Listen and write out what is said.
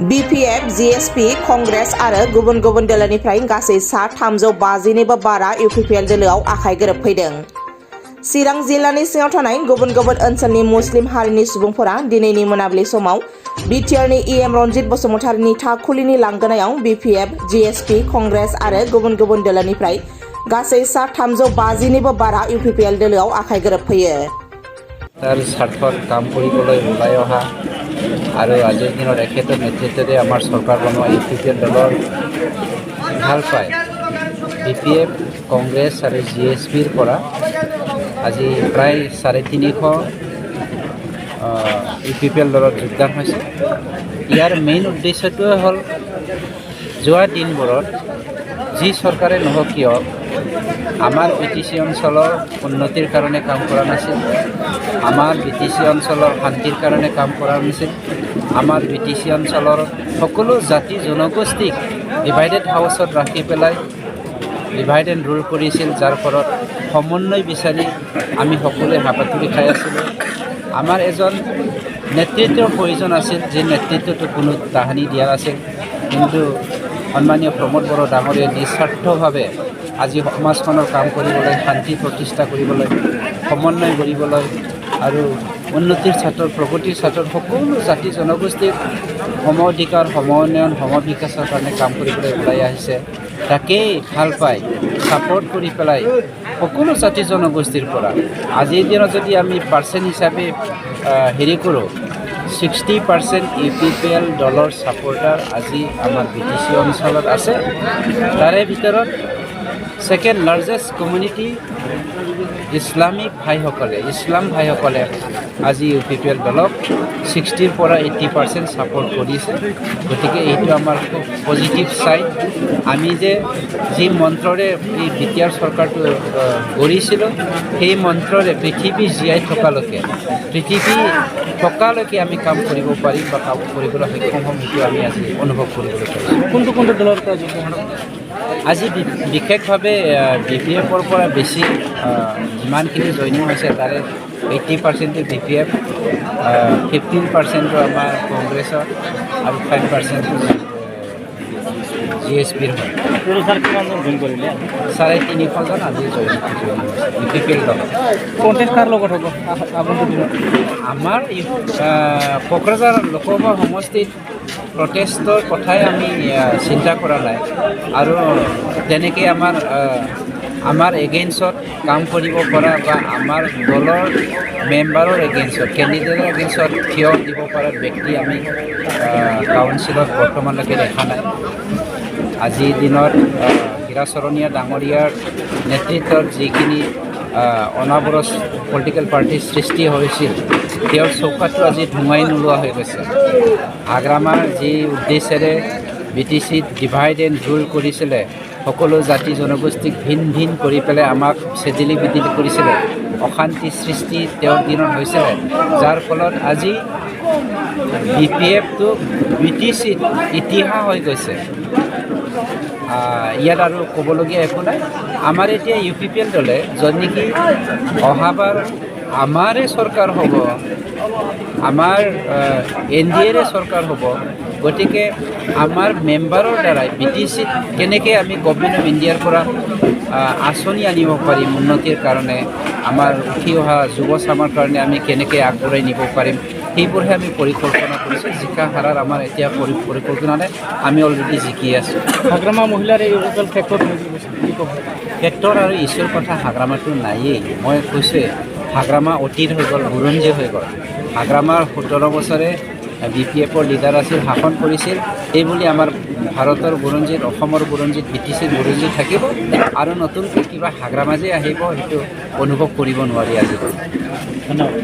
BPF, GSP, Congress आरो गुबुन गुबुन दोलोनिफ्राय गासै सा 350निबो बारा UPPL दोलोआव आखाइ गोरोबफैदों। चिरां जिल्लानि सिङाव थानाय गुबुन गुबुन ओनसोलनि मुस्लिम हारिनि सुबुंफोरा दिनैनि मोनाबिलि समाव बिटिआरनि EM रनजित बसुमतारीनि थाखुलिनि लांगोनायाव BPF, GSP, कंग्रेस आरो गुबुन गुबुन दोलोनिफ्राय गासै सा 350निबो बारा UPPL दोलोआव आखाइ गोरोबफैयो। তাৰ স্বাৰ্থত কাম কৰিবলৈ ওলাই অহা আৰু আজিৰ দিনত এখেতৰ নেতৃত্বতে আমাৰ চৰকাৰ বনোৱা UPPL দলৰ ভাল পায় BPF, কংগ্ৰেছ আৰু GSPৰ পৰা আজি প্ৰায় 350 UPPL দলত যোগদান হৈছে। ইয়াৰ মেইন উদ্দেশ্যটোৱে হ'ল যোৱা দিনবোৰত যি চৰকাৰে নহওক কিয় আমাৰ BTC অঞ্চলৰ উন্নতিৰ কাৰণে কাম কৰা নাছিল, আমাৰ BTC অঞ্চলৰ শান্তিৰ কাৰণে কাম কৰা নাছিল, আমাৰ BTC অঞ্চলৰ সকলো জাতি জনগোষ্ঠীক ডিভাইডেড হাউচত ৰাখি পেলাই ডিভাইড এণ্ড ৰুল কৰিছিল, যাৰ ফলত সমন্বয় বিচাৰি আমি সকলোৱে হাপাথুৰি খাই আছিলোঁ। আমাৰ এজন নেতৃত্বৰ প্ৰয়োজন আছিল, যি নেতৃত্বটো কোনো তাহানি দিয়া নাছিল, কিন্তু সন্মানীয় প্ৰমোদ বড়ো ডাঙৰীয়াই নিস্বাৰ্থভাৱে আজি সমাজখনৰ কাম কৰিবলৈ, শান্তি প্ৰতিষ্ঠা কৰিবলৈ, সমন্বয় কৰিবলৈ আৰু উন্নতিৰ ছাত্ৰৰ প্ৰগতিৰ ছাত্ৰৰ সকলো জাতি জনগোষ্ঠীৰ সম অধিকাৰ, সম উন্নয়ন, সম বিকাশৰ কাৰণে কাম কৰিবলৈ ওলাই আহিছে। তাকেই ভাল পাই ছাপৰ্ট কৰি পেলাই সকলো জাতি জনগোষ্ঠীৰ পৰা আজিৰ দিনত যদি আমি পাৰ্চেণ্ট হিচাপে হেৰি কৰোঁ 60% UPPL দলৰ ছাপৰ্টাৰ আজি আমাৰ BTC অঞ্চলত আছে। তাৰে ভিতৰত ছেকেণ্ড লাৰ্জেষ্ট কমিউনিটি ইছলাম ভাইসকলে আজি UPPL দলক 60ৰ পৰা 80% ছাপৰ্ট কৰিছে। গতিকে এইটো আমাৰ খুব পজিটিভ চাইড। আমি যি মন্ত্ৰৰে এই বিটিআৰ চৰকাৰটো গঢ়িছিলোঁ, সেই মন্ত্ৰৰে পৃথিৱী জীয়াই থকালৈকে আমি কাম কৰিব পাৰিম বা কাম কৰিবলৈ সক্ষম হ'ম, সেইটো আমি আজি অনুভৱ কৰিবলৈ পাৰিছোঁ। কোনটো দলৰ পৰা যোগদান আজি বিশেষভাৱে BPFৰ পৰা বেছি যিমানখিনি জইনিং হৈছে তাৰে 80% BPF, 15% আমাৰ কংগ্ৰেছৰ আৰু 5% GSPৰ হয়। 350 জন আজি জইনিং UPPL দলত। কণ্টেষ্ট কাৰ লগত হ'ব? আমাৰ কোকৰাঝাৰ লোকসভা সমষ্টিত প্ৰটেষ্টৰ কথাই আমি চিন্তা কৰা নাই আৰু তেনেকৈ আমাৰ এগেইনষ্টত কাম কৰিব পৰা বা আমাৰ দলৰ মেম্বাৰৰ এগেইনষ্টত, কেণ্ডিডেটৰ এগেইনষ্টত থিয় দিব পৰা ব্যক্তি আমি কাউন্সিলত বৰ্তমানলৈকে দেখা নাই। আজিৰ দিনত হীৰাচৰণীয়া ডাঙৰীয়াৰ নেতৃত্বত যিখিনি অনাবৰজ পলিটিকেল পাৰ্টিৰ সৃষ্টি হৈছিল, তেওঁৰ চৌকাটো আজি ধুমাই নোলোৱা হৈ গৈছে। হাগ্ৰামাৰ যি উদ্দেশ্যেৰে BTCত ডিভাইড এণ্ড ৰুল কৰিছিলে, সকলো জাতি জনগোষ্ঠীক ভিন ভিন কৰি পেলাই আমাক চেদিলি বিদিলি কৰিছিলে, অশান্তি সৃষ্টি তেওঁৰ দিনত হৈছিলে, যাৰ ফলত আজি BPFটো BTCত ইতিহাস হৈ গৈছে। ইয়াত আৰু ক'বলগীয়া একো নাই। আমাৰ এতিয়া UPPL দলে য'ত নেকি অহাবাৰ আমাৰে চৰকাৰ হ'ব, আমাৰ NDAৰে চৰকাৰ হ'ব, গতিকে আমাৰ মেম্বাৰৰ দ্বাৰাই BTCত কেনেকৈ আমি গভৰ্ণমেণ্ট অফ ইণ্ডিয়াৰ পৰা আঁচনি আনিব পাৰিম উন্নতিৰ কাৰণে, আমাৰ উঠি অহা যুৱ চামৰ কাৰণে আমি কেনেকৈ আগবঢ়াই নিব পাৰিম, সেইবোৰহে আমি পৰিকল্পনা কৰিছোঁ। জিকা হাৰাৰ আমাৰ এতিয়া পৰিকল্পনা নাই, আমি অলৰেডি জিকি আছোঁ। হাগ্ৰামা মহিলাৰ এই ফেক্টৰ আৰু ইছ্যুৰ কথা হাগ্ৰামাটো নায়েই। মই কৈছোঁৱে, হাগ্ৰামা অতীত হৈ গ'ল, বুৰঞ্জী হৈ গ'ল। হাগ্ৰামাৰ 17 বছৰে BPFৰ লিডাৰ আছিল, শাসন কৰিছিল। এইবুলি আমাৰ ভাৰতৰ বুৰঞ্জীত, অসমৰ বুৰঞ্জীত, BTCৰ বুৰঞ্জী থাকিব আৰু নতুনকৈ কিবা হাগ্ৰামা যে আহিব সেইটো অনুভৱ কৰিব নোৱাৰি আজিকালি। ধন্যবাদ।